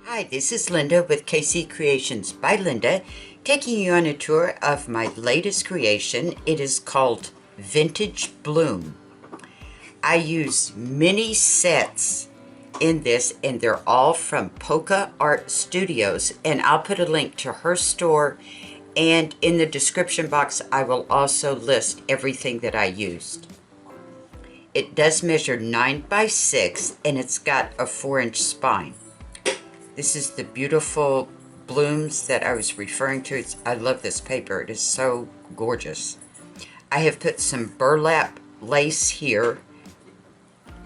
Hi, this is Linda with KC Creations by Linda, taking you on a tour of my latest creation. It is called Vintage Bloom. I use many sets in this, and they're all from Polka Art Studios, and I'll put a link to her store, and in the description box I will also list everything that I used. It does measure 9 by 6, and it's got a 4-inch spine. This is the beautiful blooms that I was referring to. I love this paper. It is so gorgeous. I have put some burlap lace here,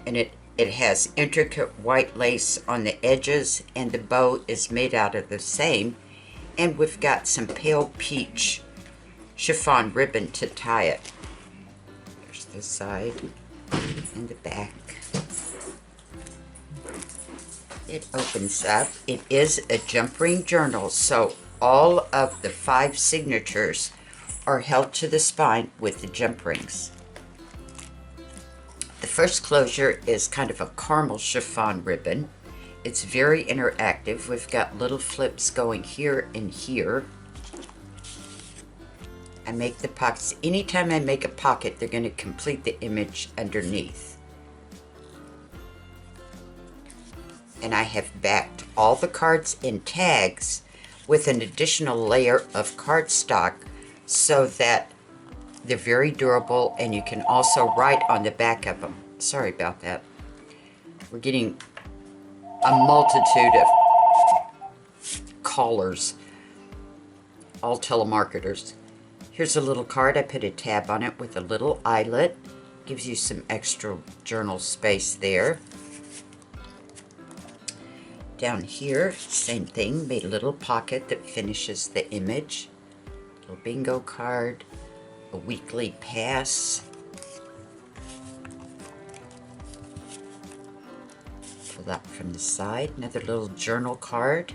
and it has intricate white lace on the edges, and the bow is made out of the same. And we've got some pale peach chiffon ribbon to tie it. There's the side and the back. It opens up. It is a jump ring journal, so all of the 5 signatures are held to the spine with the jump rings. The first closure is kind of a caramel chiffon ribbon. It's very interactive. We've got little flips going here and here. I make the pockets. Anytime I make a pocket, they're going to complete the image underneath. And I have backed all the cards in tags with an additional layer of cardstock so that they're very durable, and you can also write on the back of them. Sorry about that. We're getting a multitude of callers, all telemarketers. Here's a little card. I put a tab on it with a little eyelet. Gives you some extra journal space there. Down here, same thing, made a little pocket that finishes the image. Little bingo card, a weekly pass. Pull that from the side, another little journal card.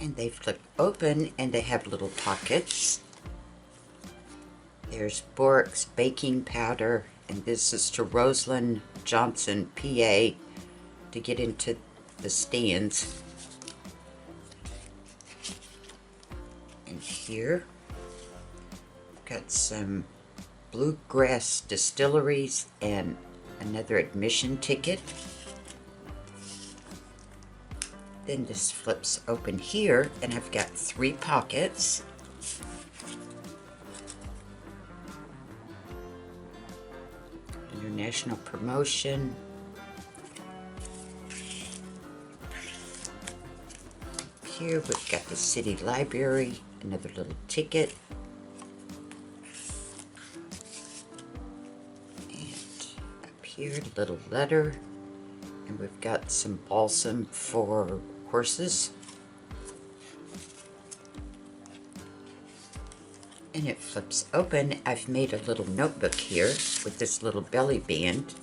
And they flip open and they have little pockets. There's Borax baking powder, and this is to Rosalind Johnson, PA, to get into the stands. And here, got some Bluegrass Distilleries and another admission ticket. Then this flips open here, and I've got 3 pockets. International promotion. Here we've got the city library, another little ticket. And up here, a little letter. And we've got some balsam for horses. And it flips open. I've made a little notebook here with this little belly band.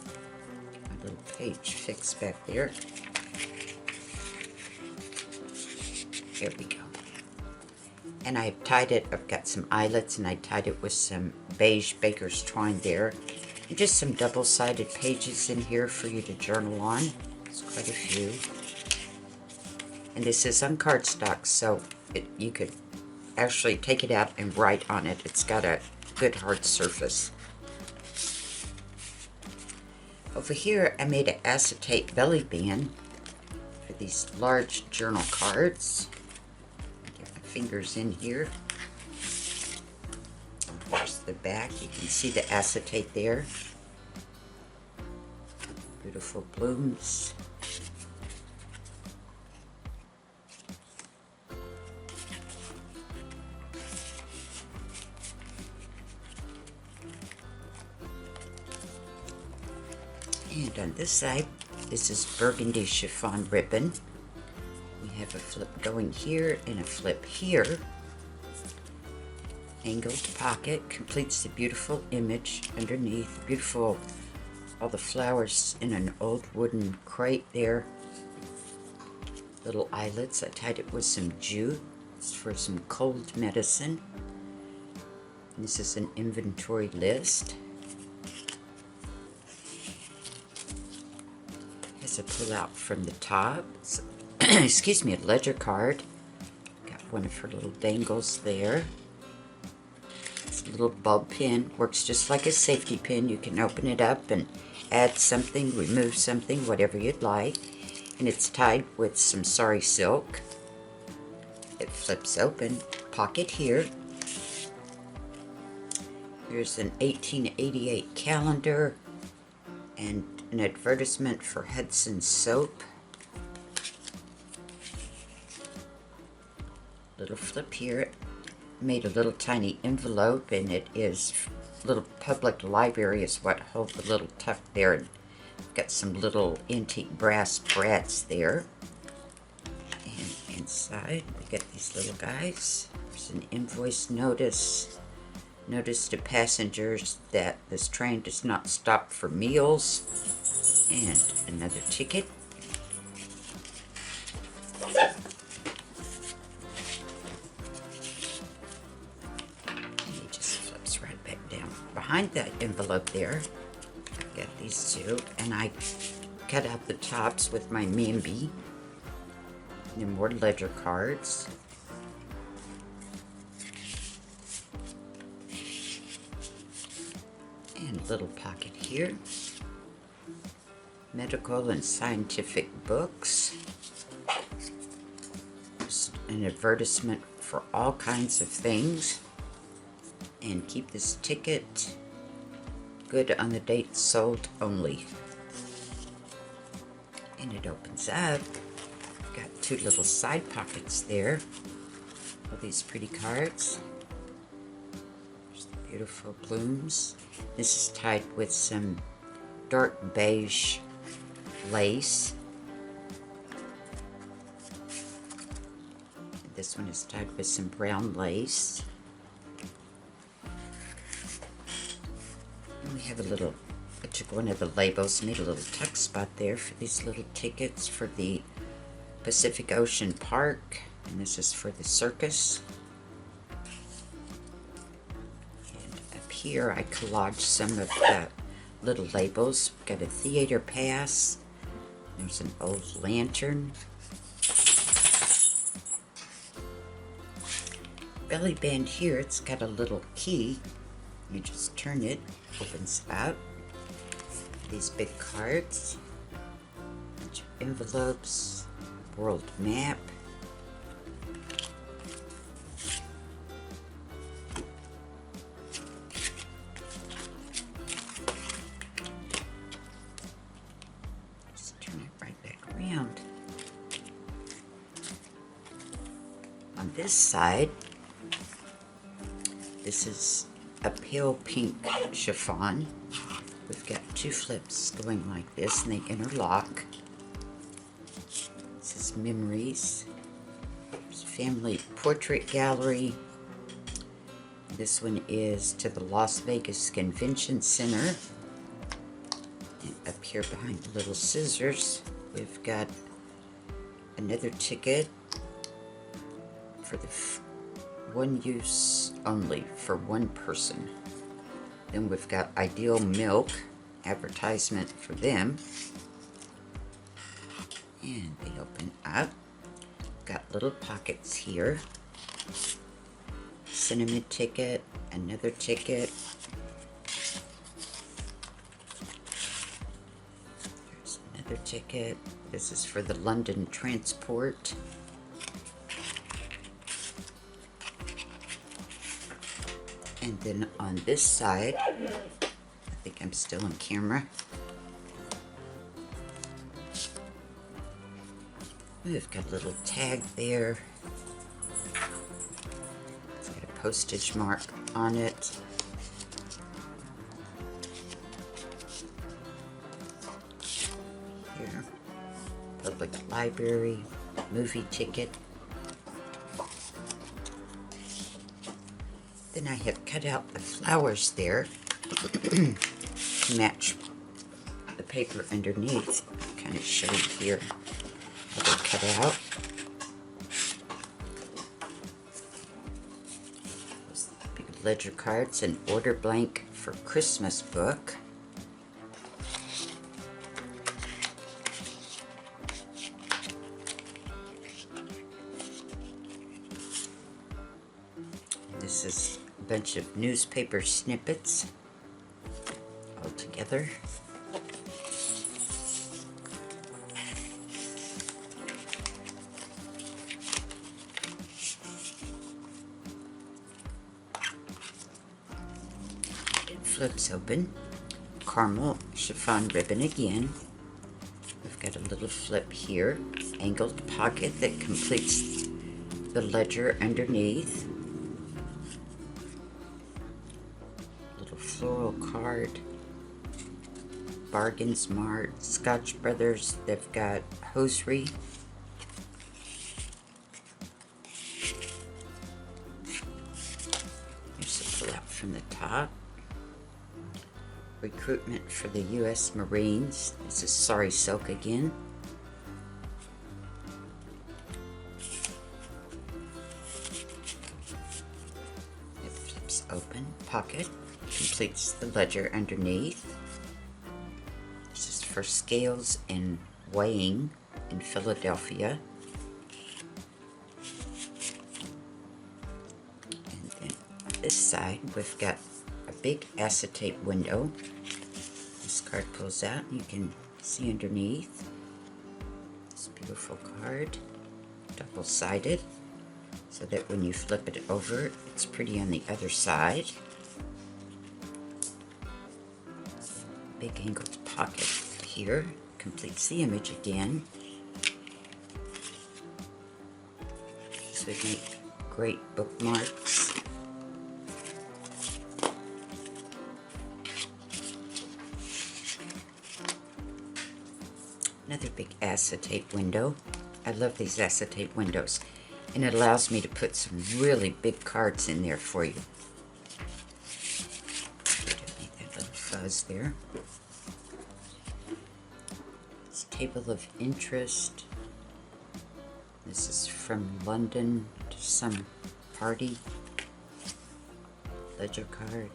My little page fixed back there. There we go. And I've tied it, I've got some eyelets, and I tied it with some beige baker's twine there. And just some double-sided pages in here for you to journal on. There's quite a few. And this is on cardstock, so you could actually take it out and write on it. It's got a good hard surface. Over here I made an acetate belly band for these large journal cards. Get my fingers in here. There's the back. You can see the acetate there. Beautiful blooms. And on this side, this is burgundy chiffon ribbon. We have a flip going here and a flip here. Angled pocket completes the beautiful image underneath. Beautiful, all the flowers in an old wooden crate there. Little eyelets. I tied it with some jute. It's for some cold medicine. This is an inventory list. As I pull out from the top, excuse me, a ledger card. Got one of her little dangles there. It's a little bulb pin, works just like a safety pin. You can open it up and add something, remove something, whatever you'd like. And it's tied with some sari silk. It flips open, pocket here. Here's an 1888 calendar and an advertisement for Hudson soap. Little flip here. Made a little tiny envelope, and it is little public library is what holds the little tuck there. And got some little antique brass brats there. And inside we get these little guys. There's an invoice notice. Notice to passengers that this train does not stop for meals. And another ticket. And it just flips right back down. Behind that envelope there, I've got these two, and I cut out the tops with my Mambi. And then more ledger cards. And a little pocket here. Medical and scientific books. Just an advertisement for all kinds of things. And keep this ticket. Good on the date sold only. And it opens up. Got two little side pockets there. All these pretty cards. There's the beautiful blooms. This is tied with some dark beige lace. And this one is tied with some brown lace. And we have a little, I took one of the labels, made a little tuck spot there for these little tickets for the Pacific Ocean Park. And this is for the circus. Here I collaged some of the little labels. Got a theater pass. There's an old lantern. Belly band here, it's got a little key. You just turn it, opens up. These big cards, bunch of envelopes, world map. On this side, this is a pale pink chiffon. We've got two flips going like this and they interlock. This is memories. There's family portrait gallery. This one is to the Las Vegas Convention Center. And up here behind the little scissors, we've got another ticket for the one use only for one person. Then we've got Ideal Milk, advertisement for them. And they open up. Got little pockets here. Cinnamon ticket, another ticket. There's another ticket. This is for the London transport. And then on this side, I think I'm still on camera. We've got a little tag there. It's got a postage mark on it. Here, public library, movie ticket. Then I have cut out the flowers there to match the paper underneath. Kind of showed here how they're cut out. Those big ledger cards, an order blank for Christmas book. is a bunch of newspaper snippets all together. It flips open. Caramel chiffon ribbon again. We've got a little flip here. Angled pocket that completes the ledger underneath. Little floral card. Bargain Smart, Scotch Brothers. They've got hosiery. Here's a pull out from the top. Recruitment for the U.S. Marines. This is Sorry Silk again. It flips open. Pocket completes the ledger underneath. This is for scales and weighing in Philadelphia. And then this side we've got a big acetate window. This card pulls out and you can see underneath. This beautiful card, double-sided, so that when you flip it over, it's pretty on the other side. Big angled pocket here, completes the image again. This would make great bookmarks. Another big acetate window. I love these acetate windows, and it allows me to put some really big cards in there for you. Make that little fuzz there. It's Table of Interest. This is from London to some party. Ledger card.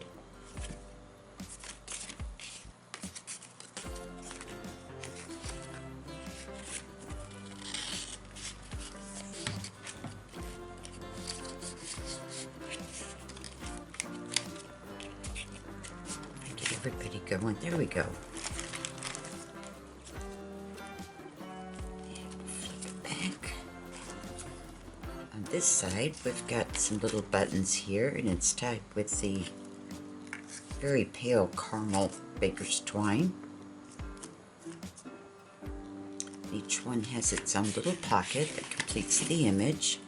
Everybody going. There we go. And flip it back. On this side, we've got some little buttons here, and it's tied with the very pale caramel baker's twine. Each one has its own little pocket that completes the image.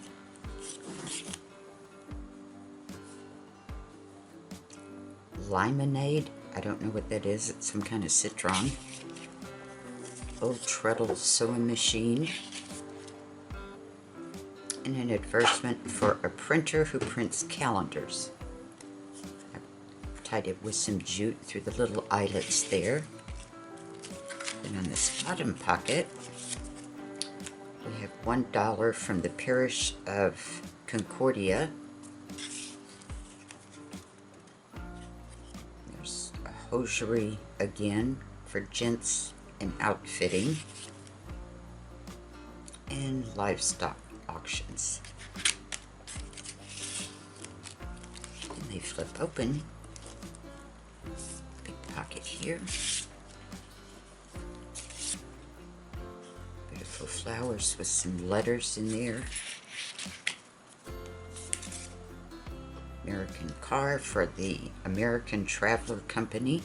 Limonade. I don't know what that is. It's some kind of citron. Old Treadle sewing machine. And an advertisement for a printer who prints calendars. I tied it with some jute through the little eyelets there. And on this bottom pocket, we have $1 from the parish of Concordia. Hosiery again for gents and outfitting, and livestock auctions. And they flip open. Big pocket here. Beautiful flowers with some letters in there. American car for the American Traveler Company.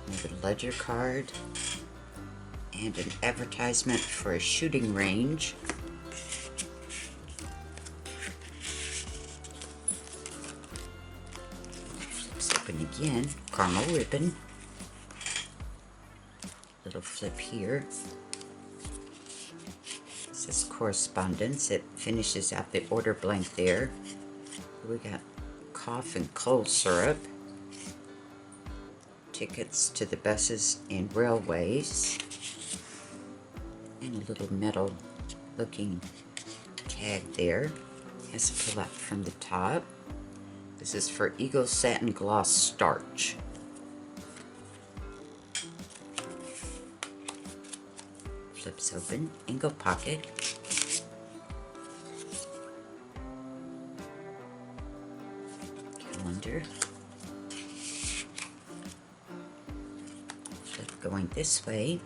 Another ledger card. And an advertisement for a shooting range. Flips open again. Caramel ribbon. Little flip here. This is correspondence. It finishes out the order blank there. We got cough and cold syrup. Tickets to the buses and railways. And a little metal looking tag there. Has a pull out from the top. This is for Eagle Satin Gloss Starch. Flips open, angle pocket. here. Flip going this way.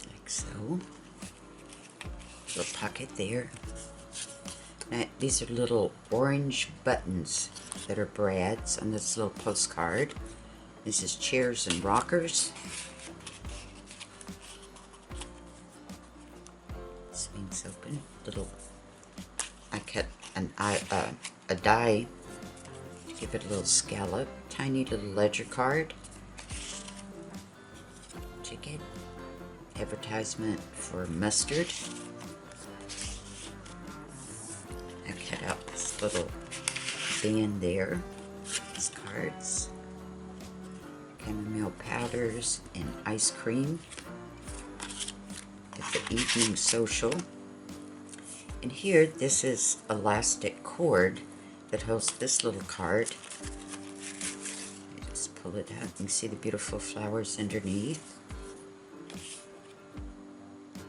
Like so. Little pocket there. Now, these are little orange buttons that are Brad's on this little postcard. This is chairs and rockers. Swings open. Little. I cut a die to give it a little scallop. Tiny little ledger card. Ticket. Advertisement for mustard. I cut out this little band there. These cards. Chamomile powders and ice cream at the evening social. And here, this is elastic cord that holds this little card. You just pull it out. You can see the beautiful flowers underneath.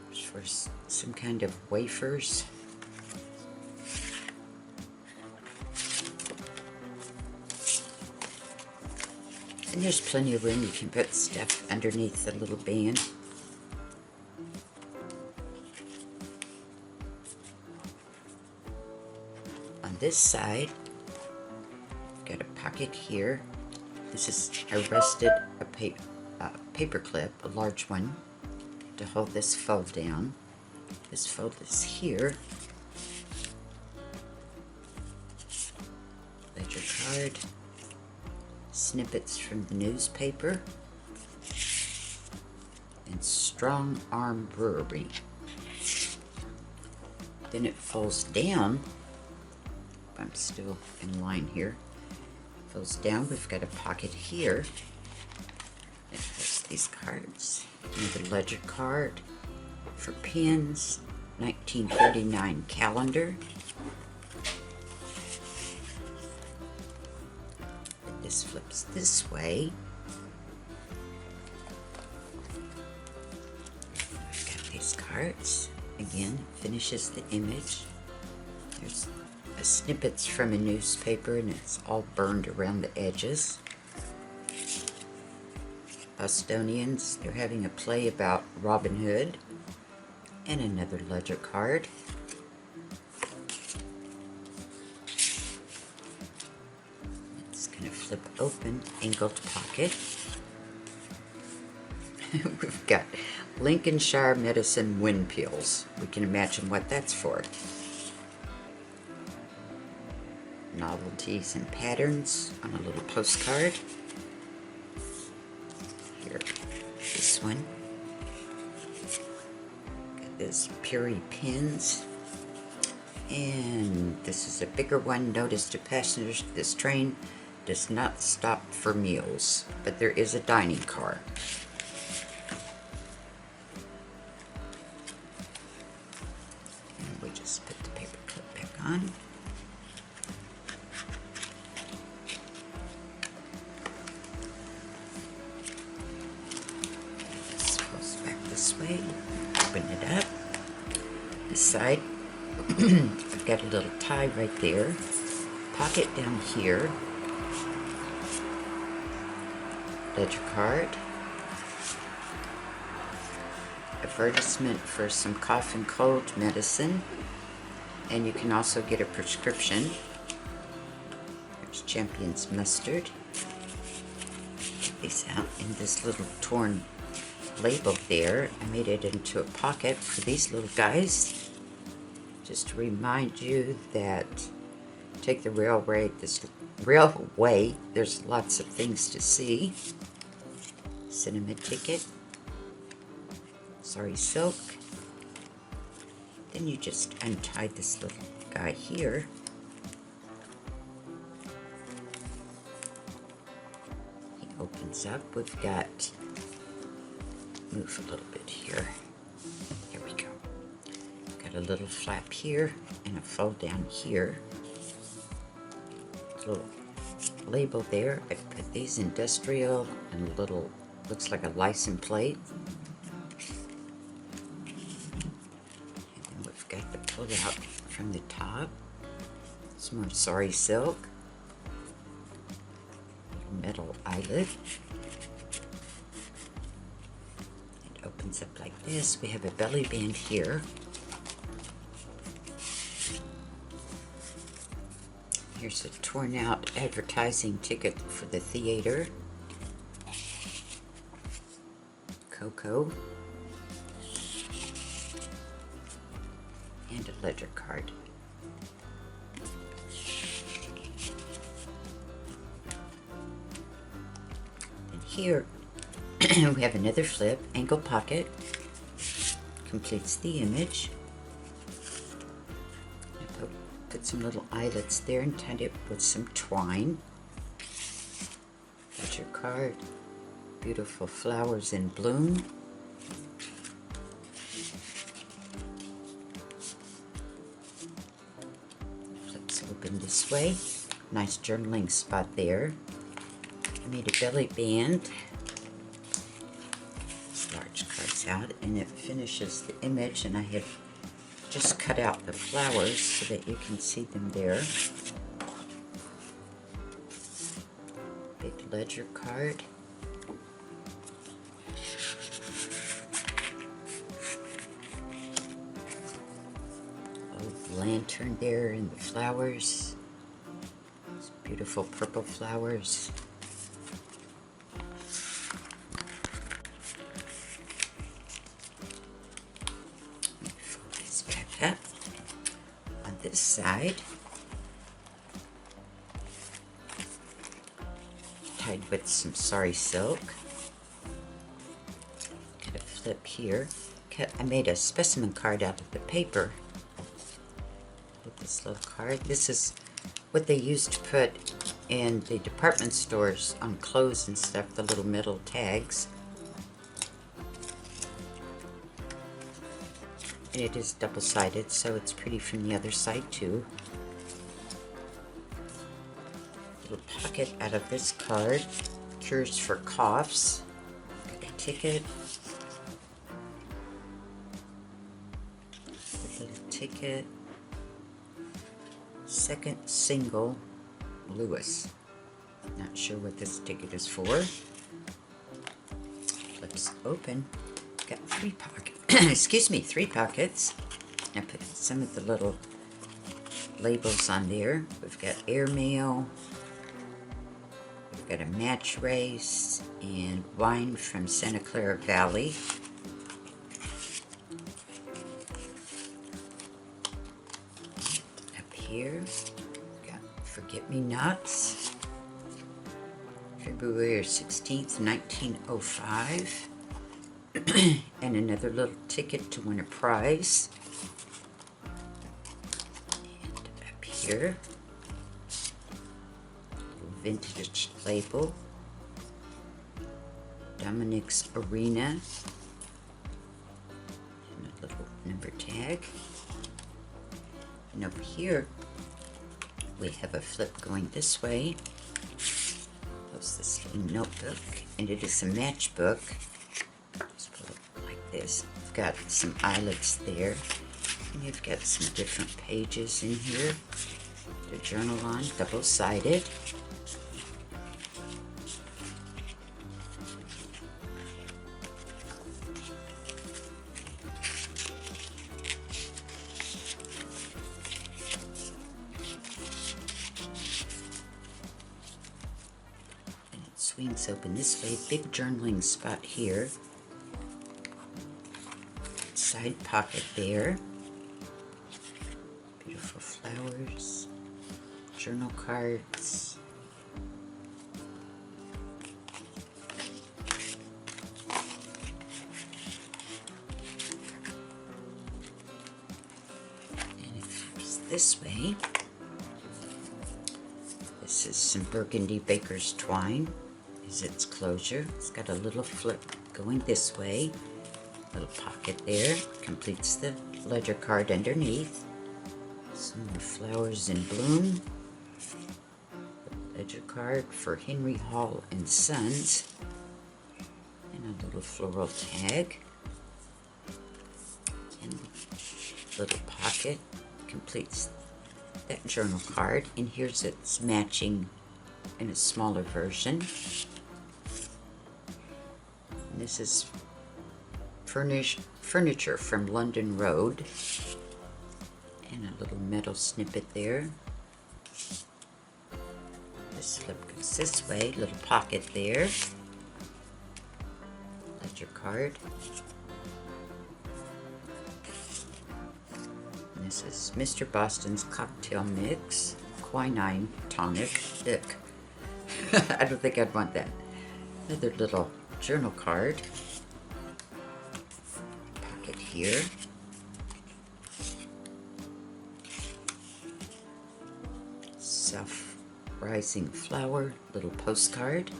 There's for some kind of wafers. And there's plenty of room. You can put stuff underneath the little band. On this side, got a pocket here. This is, I rested a paper clip, a large one, to hold this fold down. This fold is here. Ledger card. Snippets from the newspaper, and Strong Arm Brewery. Then it folds down. I'm still in line here. Folds down. We've got a pocket here. It has these cards. Another ledger card for pins. 1939 calendar. This flips this way. I've got these cards. Again, finishes the image. There's snippets from a newspaper and it's all burned around the edges. Bostonians, they're having a play about Robin Hood. And another ledger card. Flip open, angled pocket. We've got Lincolnshire medicine wind peels. We can imagine what that's for. Novelties and patterns on a little postcard. Here, this one. Got this Puri pins. And this is a bigger one. Notice to passengers, this train does not stop for meals, but there is a dining car. And we just put the paper clip back on. This goes back this way. Open it up. This side, I've got a little tie right there. Pocket down here. Ledger card. Advertisement for some cough and cold medicine. And you can also get a prescription. There's Champion's mustard. Get these out in this little torn label there. I made it into a pocket for these little guys. Just to remind you that take the railway, there's lots of things to see. Cinema ticket. Sorry, silk. Then you just untie this little guy here. He opens up. We've got, move a little bit here. There we go. Got a little flap here and a fold down here. Little label there. I put these industrial and a little, looks like a license plate. And then we've got the pull out from on the top. Some more sari silk. Metal eyelet. It opens up like this. We have a belly band here. Here's a torn out advertising ticket for the theater. Cocoa. And a ledger card. And here we have another flip, angle pocket. Completes the image. Put some little eyelets there and tied it with some twine. Ledger card. Beautiful flowers in bloom. Flips open this way. Nice journaling spot there. I made a belly band. Large cards out, and it finishes the image, and I have just cut out the flowers so that you can see them there. Big ledger card. Old lantern there and the flowers. These beautiful purple flowers. Up on this side, tied with some sari silk. Got a flip here. I made a specimen card out of the paper with this little card. This is what they used to put in the department stores on clothes and stuff, the little metal tags. And it is double-sided, so it's pretty from the other side too. Little pocket out of this card. Cures for coughs. Got a ticket. A little ticket. Second single, Lewis. Not sure what this ticket is for. Flips open. Got three pockets. Excuse me, three pockets. I put some of the little labels on there. We've got airmail. We've got a match race and wine from Santa Clara Valley. Up here, we've got Forget-Me-Nots. February 16th, 1905. And another little ticket to win a prize. And up here, a vintage label. Dominic's Arena. And a little number tag. And over here, we have a flip going this way. Close this little notebook. And it is a matchbook. This. You've got some eyelets there, and you've got some different pages in here to journal on, double-sided. And it swings open this way, big journaling spot here. Side pocket there. Beautiful flowers. Journal cards. And it flips this way. This is some burgundy baker's twine. Is its closure. It's got a little flip going this way. Little pocket there, completes the ledger card underneath. Some more flowers in bloom. Ledger card for Henry Hall and Sons. And a little floral tag. And a little pocket completes that journal card, and here's its matching in a smaller version. And this is furniture from London Road, and a little metal snippet there. The slip goes this way, little pocket there. Ledger card. And this is Mr. Boston's cocktail mix, quinine tonic. Ick. I don't think I'd want that. Another little journal card. Pocket here. Self-rising flower, little postcard.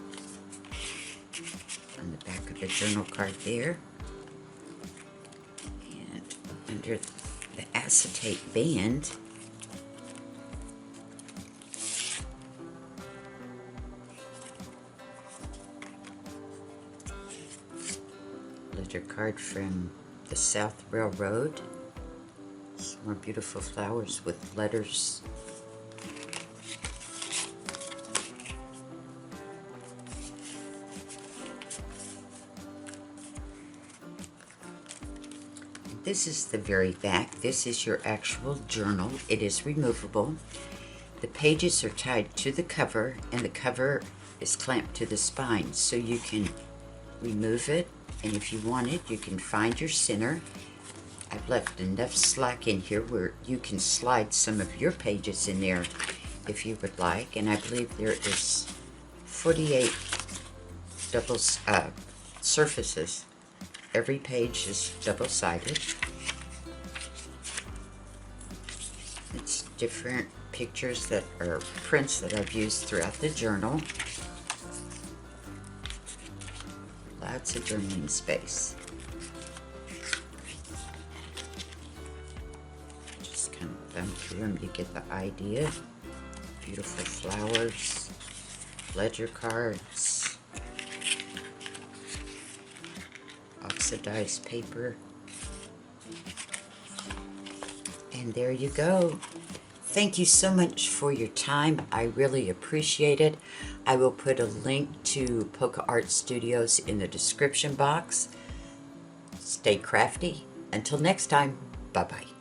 On the back of the journal card there. And under the acetate band, ledger card from the South Railroad. Some more beautiful flowers with letters. This is the very back. This is your actual journal. It is removable. The pages are tied to the cover, and the cover is clamped to the spine, so you can remove it, and if you want it, you can find your center. I've left enough slack in here where you can slide some of your pages in there if you would like, and I believe there is 48 double surfaces. Every page is double-sided. It's different pictures that are prints that I've used throughout the journal. Lots of journaling space. Just kind of thumb through them to get the idea. Beautiful flowers, ledger cards, oxidized paper, and there you go. Thank you so much for your time. I really appreciate it. I will put a link to Polka Art Studios in the description box. Stay crafty. Until next time, bye-bye.